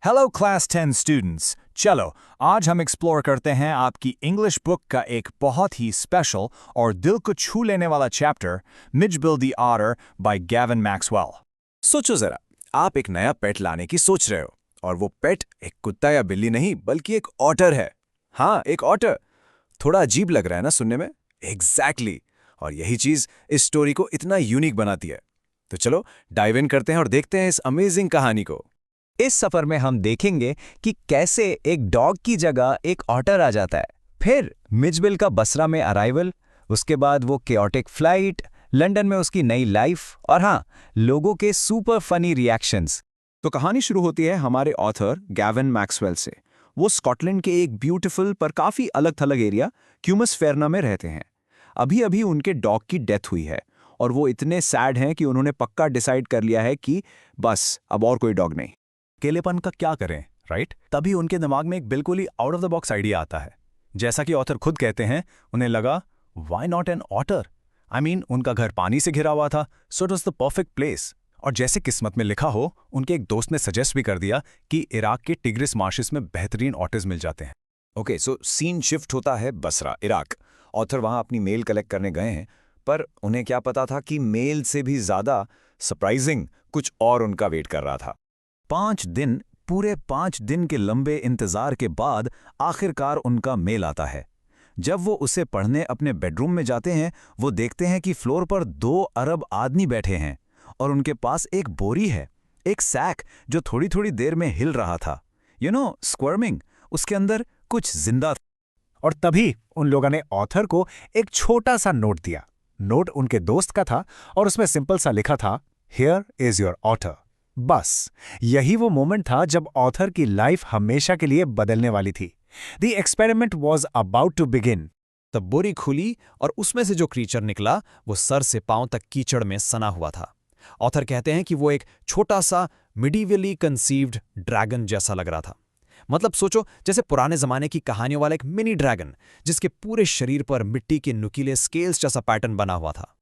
Hello class 10 students. चलो आज हम एक्सप्लोर करते हैं आपकी इंग्लिश बुक का एक बहुत ही स्पेशल और दिल को छू लेने वाला chapter, Mijbil the otter by Gavin Maxwell. सोचो जरा, आप एक नया पेट लाने की सोच रहे हो और वो पेट एक कुत्ता या बिल्ली नहीं बल्कि एक ऑटर है। हाँ, एक ऑटर। थोड़ा अजीब लग रहा है ना सुनने में? एग्जैक्टली। और यही चीज इस स्टोरी को इतना यूनिक बनाती है। तो चलो डाइव इन करते हैं और देखते हैं इस अमेजिंग कहानी को। इस सफर में हम देखेंगे कि कैसे एक डॉग की जगह एक ऑटर आ जाता है, फिर मिजबिल का बसरा में अराइवल, उसके बाद वो केओटिक फ्लाइट, लंदन में उसकी नई लाइफ और हाँ, लोगों के सुपर फनी रिएक्शंस। तो कहानी शुरू होती है हमारे ऑथर गैविन मैक्सवेल से। वो स्कॉटलैंड के एक ब्यूटीफुल पर काफी अलग थलग एरिया क्यूमसफेरना में रहते हैं। अभी अभी उनके डॉग की डेथ हुई है और वो इतने सैड हैं कि उन्होंने पक्का डिसाइड कर लिया है कि बस अब और कोई डॉग नहीं। अकेलेपन का क्या करें, राइट? तभी उनके दिमाग में एक बिल्कुल ही out of the box idea आता है। जैसा कि ऑथर खुद कहते हैं, उन्हें लगा व्हाई नॉट एन ऑटर। उनका घर पानी से घिरा हुआ था, so it was the perfect place. और जैसे किस्मत में लिखा हो, उनके एक दोस्त ने सजेस्ट भी कर दिया कि इराक के टिग्रिस मार्शेस में बेहतरीन ऑटर्स मिल जाते हैं। ओके, सो सीन शिफ्ट होता है बसरा, इराक। ऑथर वहां अपनी मेल कलेक्ट करने गए हैं, पर उन्हें क्या पता था कि मेल से भी ज्यादा सरप्राइजिंग कुछ और उनका वेट कर रहा था। 5 दिन, पूरे 5 दिन के लंबे इंतजार के बाद आखिरकार उनका मेल आता है। जब वो उसे पढ़ने अपने बेडरूम में जाते हैं, वो देखते हैं कि फ्लोर पर 2 अरब आदमी बैठे हैं और उनके पास एक बोरी है, एक सैक जो थोड़ी थोड़ी देर में हिल रहा था। स्क्वर्मिंग। उसके अंदर कुछ जिंदा था। और तभी उन लोगों ने ऑथर को एक छोटा सा नोट दिया। नोट उनके दोस्त का था और उसमें सिंपल सा लिखा था, हियर इज योर ऑथर। बस यही वो मोमेंट था जब ऑथर की लाइफ हमेशा के लिए बदलने वाली थी। The experiment was about to begin. तब बोरी खुली और उसमें से जो क्रीचर निकला वो सर से पांव तक कीचड़ में सना हुआ था। ऑथर कहते हैं कि वो एक छोटा सा मिडीवली कंसीव्ड ड्रैगन जैसा लग रहा था। मतलब सोचो, जैसे पुराने जमाने की कहानियों वाला एक मिनी ड्रैगन जिसके पूरे शरीर पर मिट्टी के नुकीले स्केल्स जैसा पैटर्न बना हुआ था।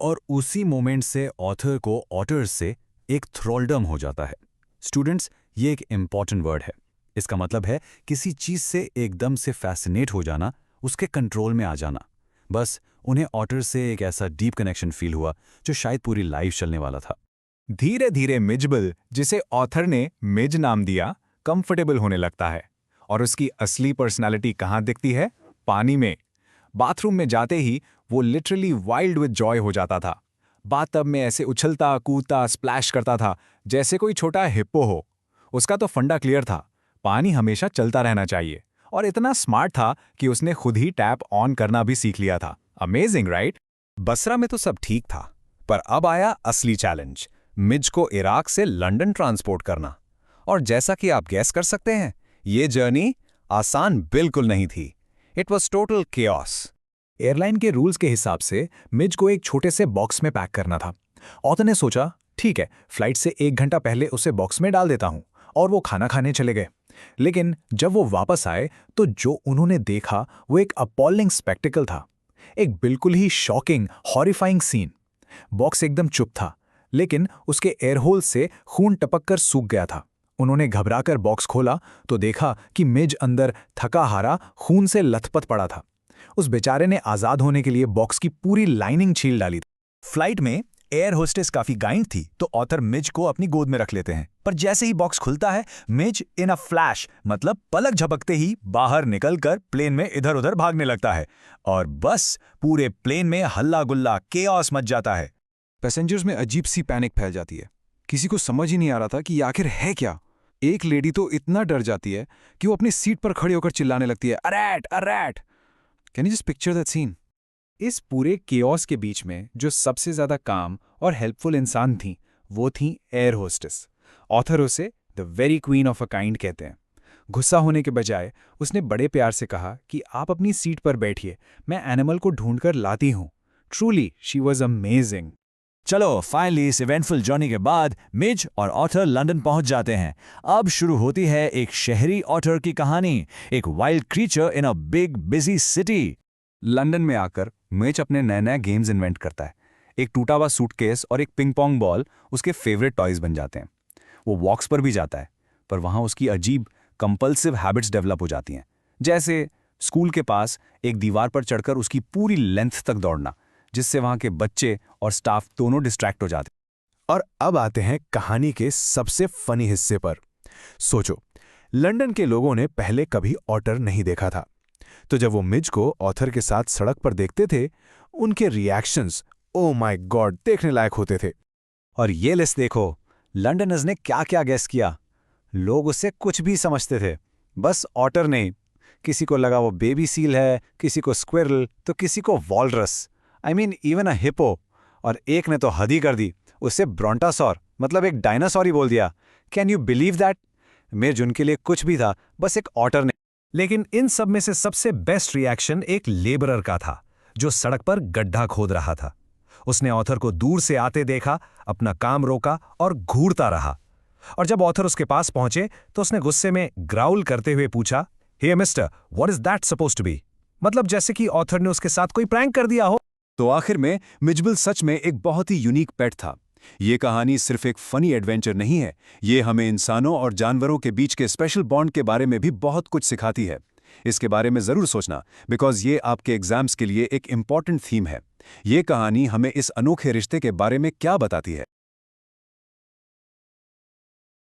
और उसी मोमेंट से ऑथर को ऑटर्स से एक थ्रोल्डम हो जाता है। स्टूडेंट्स, ये एक इंपॉर्टेंट वर्ड है। इसका मतलब है किसी चीज से एकदम से फैसिनेट हो जाना, उसके कंट्रोल में आ जाना। बस उन्हें ऑटर से एक ऐसा डीप कनेक्शन फील हुआ जो शायद पूरी लाइफ चलने वाला था। धीरे धीरे मिजबिल, जिसे ऑथर ने मिज नाम दिया, कंफर्टेबल होने लगता है। और उसकी असली पर्सनालिटी कहाँ दिखती है? पानी में। बाथरूम में जाते ही वो लिटरली वाइल्ड विद जॉय हो जाता था। बाथटब में ऐसे उछलता कूदता स्प्लैश करता था जैसे कोई छोटा हिप्पो हो। उसका तो फंडा क्लियर था, पानी हमेशा चलता रहना चाहिए। और इतना स्मार्ट था कि उसने खुद ही टैप ऑन करना भी सीख लिया था। Amazing, right? बसरा में तो सब ठीक था, पर अब आया असली चैलेंज, मिज को इराक से लंदन ट्रांसपोर्ट करना। और जैसा कि आप गैस कर सकते हैं, ये जर्नी आसान बिल्कुल नहीं थी। It was total chaos. Airline के रूल्स के हिसाब से मिज को एक छोटे से बॉक्स में पैक करना था। ऑथर ने सोचा, ठीक है, फ्लाइट से 1 घंटा पहले उसे बॉक्स में डाल देता हूं, और वो खाना खाने चले गए। लेकिन जब वो वापस आए तो जो उन्होंने देखा वो एक अपॉलिंग स्पेक्टिकल था। एक बिल्कुल ही शॉकिंग, हॉरिफाइंग सीन। बॉक्स एकदम चुप था, लेकिन उसके एयरहोल से खून टपककर सूख गया था। उन्होंने घबराकर बॉक्स खोला तो देखा कि मिज अंदर थका हारा खून से लथपथ पड़ा था। उस बेचारे ने आजाद होने के लिए बॉक्स की पूरी लाइनिंग छील डाली थी। फ्लाइट में एयर होस्टेस काफी गाइंड थी, तो ऑथर मिज को अपनी गोद में रख लेते हैं। पर जैसे ही बॉक्स खुलता है, मिज इन अ फ्लैश, मतलब पलक झपकते ही बाहर निकलकर प्लेन में इधर उधर भागने लगता है। और बस पूरे प्लेन में हल्ला गुल्ला, केओस मच जाता है। पैसेंजर्स में अजीब सी पैनिक फैल जाती है। किसी को समझ ही नहीं आ रहा था कि ये आखिर है क्या। एक लेडी तो इतना डर जाती है कि वो अपनी सीट पर खड़ी होकर चिल्लाने लगती है, a rat, a rat. Can you just picture that scene? इस पूरे केओस के बीच में जो सबसे ज्यादा काम और हेल्पफुल इंसान थी, वो थी एयर होस्टेस। ऑथर उसे the very queen of a kind कहते हैं। गुस्सा होने के बजाय उसने बड़े प्यार से कहा कि आप अपनी सीट पर बैठिए, मैं एनिमल को ढूंढकर लाती हूं। Truly she was amazing. चलो, फाइनली इस इवेंटफुल जर्नी के बाद मिज और ऑटर लंदन पहुंच जाते हैं। अब शुरू होती है एक शहरी ऑटर की कहानी, एक wild creature in a big busy city. London में आकर मिज अपने नए नए गेम्स इन्वेंट करता है। एक टूटा हुआ सूटकेस और एक पिंग पोंग बॉल उसके फेवरेट टॉयज बन जाते हैं। वो वॉक्स पर भी जाता है, पर वहाँ उसकी अजीब कंपल्सिव हैबिट्स डेवलप हो जाती हैं। जैसे स्कूल के पास एक दीवार पर चढ़कर उसकी पूरी लेंथ तक दौड़ना, जिससे वहाँ के बच्चे और स्टाफ दोनों डिस्ट्रैक्ट हो जाते। और अब आते हैं कहानी के सबसे फनी हिस्से पर। सोचो, लंदन के लोगों ने पहले कभी ऑटर नहीं देखा था, तो जब वो मिज को ऑथर के साथ सड़क पर देखते थे, उनके रिएक्शंस ओ माय गॉड देखने लायक होते थे। और ये लिस्ट देखो, लंडनर्स ने क्या क्या गेस किया। लोग उससे कुछ भी समझते थे, बस ऑटर नहीं। किसी को लगा वो बेबी सील है, किसी को स्क्विरल, तो किसी को walrus, I mean even a hippo. और एक ने तो हद ही कर दी, उसे ब्रोंटासॉर मतलब एक डायनासॉर ही बोल दिया। Can you believe that? मिर्ज उनके लिए कुछ भी था, बस एक ऑटर ने। लेकिन इन सब में से सबसे बेस्ट रिएक्शन एक लेबरर का था, जो सड़क पर गड्ढा खोद रहा था। उसने ऑथर को दूर से आते देखा, अपना काम रोका और घूरता रहा। और जब ऑथर उसके पास पहुंचे तो उसने गुस्से में ग्राउल करते हुए पूछा, hey mister, what is that supposed to be? मतलब जैसे कि ऑथर ने उसके साथ कोई प्रैंक कर दिया हो। तो आखिर में मिजबिल सच में एक बहुत ही यूनिक पेट था। ये कहानी सिर्फ एक फनी एडवेंचर नहीं है, ये हमें इंसानों और जानवरों के बीच के स्पेशल बॉन्ड के बारे में भी बहुत कुछ सिखाती है। इसके बारे में ज़रूर सोचना, बिकॉज ये आपके एग्जाम्स के लिए एक इम्पॉर्टेंट थीम है। ये कहानी हमें इस अनोखे रिश्ते के बारे में क्या बताती है?